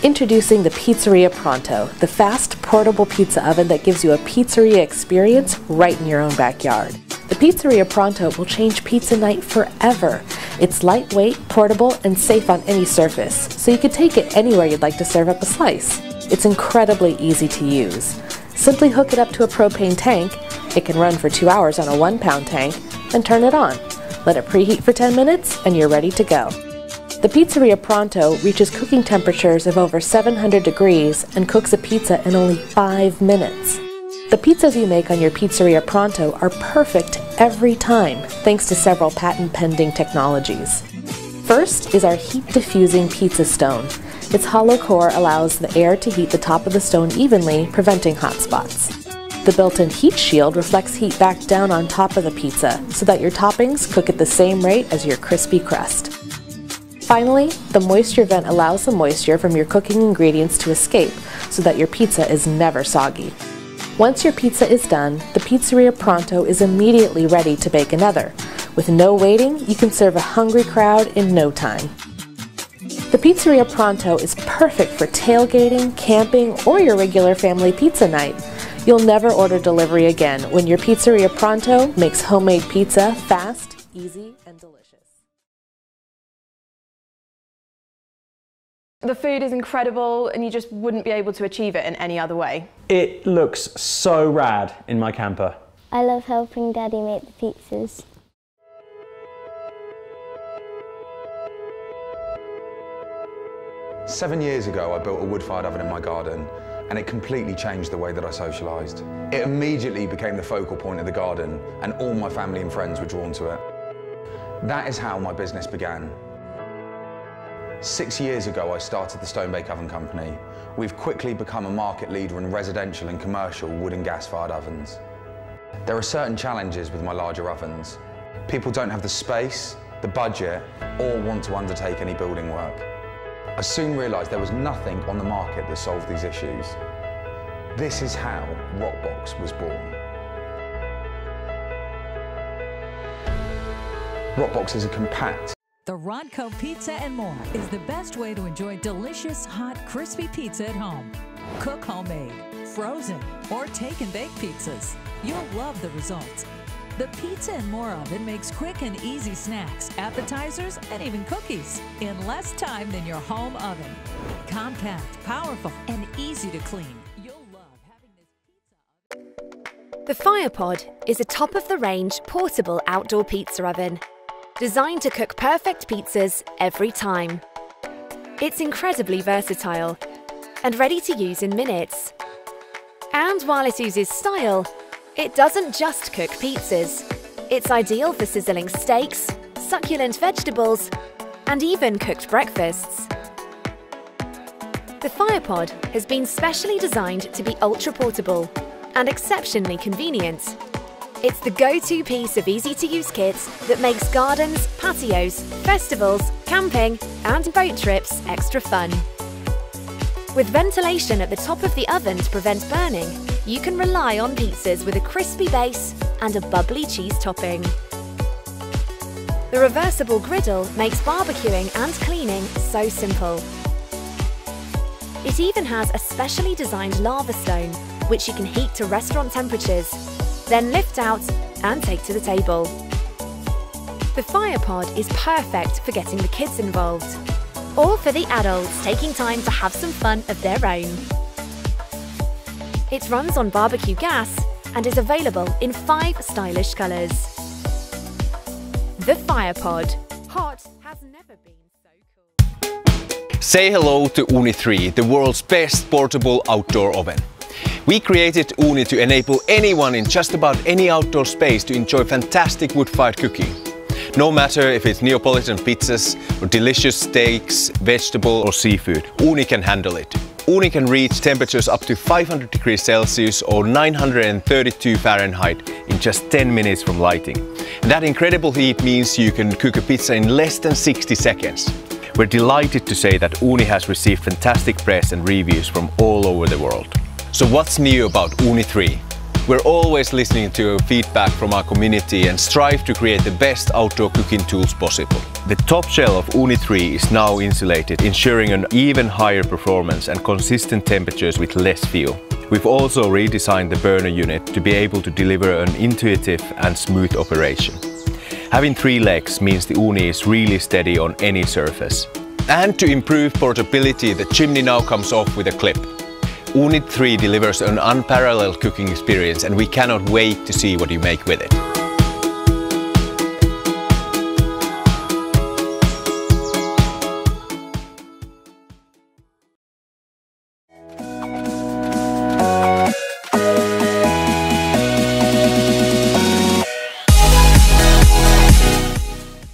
Introducing the Pizzeria Pronto, the fast, portable pizza oven that gives you a pizzeria experience right in your own backyard. The Pizzeria Pronto will change pizza night forever. It's lightweight, portable, and safe on any surface, so you can take it anywhere you'd like to serve up a slice. It's incredibly easy to use. Simply hook it up to a propane tank. It can run for 2 hours on a 1-pound tank, and turn it on. Let it preheat for 10 minutes, and you're ready to go. The Pizzeria Pronto reaches cooking temperatures of over 700 degrees and cooks a pizza in only 5 minutes. The pizzas you make on your Pizzeria Pronto are perfect every time, thanks to several patent-pending technologies. First is our heat-diffusing pizza stone. Its hollow core allows the air to heat the top of the stone evenly, preventing hot spots. The built-in heat shield reflects heat back down on top of the pizza, so that your toppings cook at the same rate as your crispy crust. Finally, the moisture vent allows the moisture from your cooking ingredients to escape, so that your pizza is never soggy. Once your pizza is done, the Pizzeria Pronto is immediately ready to bake another. With no waiting, you can serve a hungry crowd in no time. The Pizzeria Pronto is perfect for tailgating, camping, or your regular family pizza night. You'll never order delivery again when your Pizzeria Pronto makes homemade pizza fast, easy, and delicious. The food is incredible and you just wouldn't be able to achieve it in any other way. It looks so rad in my camper. I love helping Daddy make the pizzas. Seven years ago, I built a wood-fired oven in my garden, and it completely changed the way that I socialised. It immediately became the focal point of the garden, and all my family and friends were drawn to it. That is how my business began. 6 years ago, I started the Stone Bake Oven Company. We've quickly become a market leader in residential and commercial wood and gas-fired ovens. There are certain challenges with my larger ovens. People don't have the space, the budget, or want to undertake any building work. I soon realised there was nothing on the market that solved these issues. This is how RoccBox was born. RoccBox is a compact. The RoncoPizza and more is the best way to enjoy delicious, hot, crispy pizza at home. Cook homemade, frozen, or take and bake pizzas. You'll love the results. The Pizza and More oven makes quick and easy snacks, appetizers, and even cookies in less time than your home oven. Compact, powerful, and easy to clean. You'll love having this pizza. The Firepod is a top-of-the-range portable outdoor pizza oven designed to cook perfect pizzas every time. It's incredibly versatile and ready to use in minutes. And while it oozes style, it doesn't just cook pizzas. It's ideal for sizzling steaks, succulent vegetables, and even cooked breakfasts. The Firepod has been specially designed to be ultra-portable and exceptionally convenient. It's the go-to piece of easy-to-use kits that makes gardens, patios, festivals, camping, and boat trips extra fun. With ventilation at the top of the oven to prevent burning, you can rely on pizzas with a crispy base and a bubbly cheese topping. The reversible griddle makes barbecuing and cleaning so simple. It even has a specially designed lava stone, which you can heat to restaurant temperatures, then lift out and take to the table. The Firepod is perfect for getting the kids involved, or for the adults taking time to have some fun of their own. It runs on barbecue gas and is available in 5 stylish colours. The Firepod. Hot has never been so cool. Say hello to Uuni 3, the world's best portable outdoor oven. We created Uuni to enable anyone in just about any outdoor space to enjoy fantastic wood-fired cooking. No matter if it's Neapolitan pizzas or delicious steaks, vegetable or seafood, Uuni can handle it. Uuni can reach temperatures up to 500 degrees Celsius or 932 Fahrenheit in just 10 minutes from lighting. And that incredible heat means you can cook a pizza in less than 60 seconds. We're delighted to say that Uuni has received fantastic press and reviews from all over the world. So what's new about Uuni 3? We're always listening to feedback from our community and strive to create the best outdoor cooking tools possible. The top shell of Uuni 3 is now insulated, ensuring an even higher performance and consistent temperatures with less fuel. We've also redesigned the burner unit to be able to deliver an intuitive and smooth operation. Having 3 legs means the Uuni is really steady on any surface. And to improve portability, the chimney now comes off with a clip. Uuni 3 delivers an unparalleled cooking experience, and we cannot wait to see what you make with it.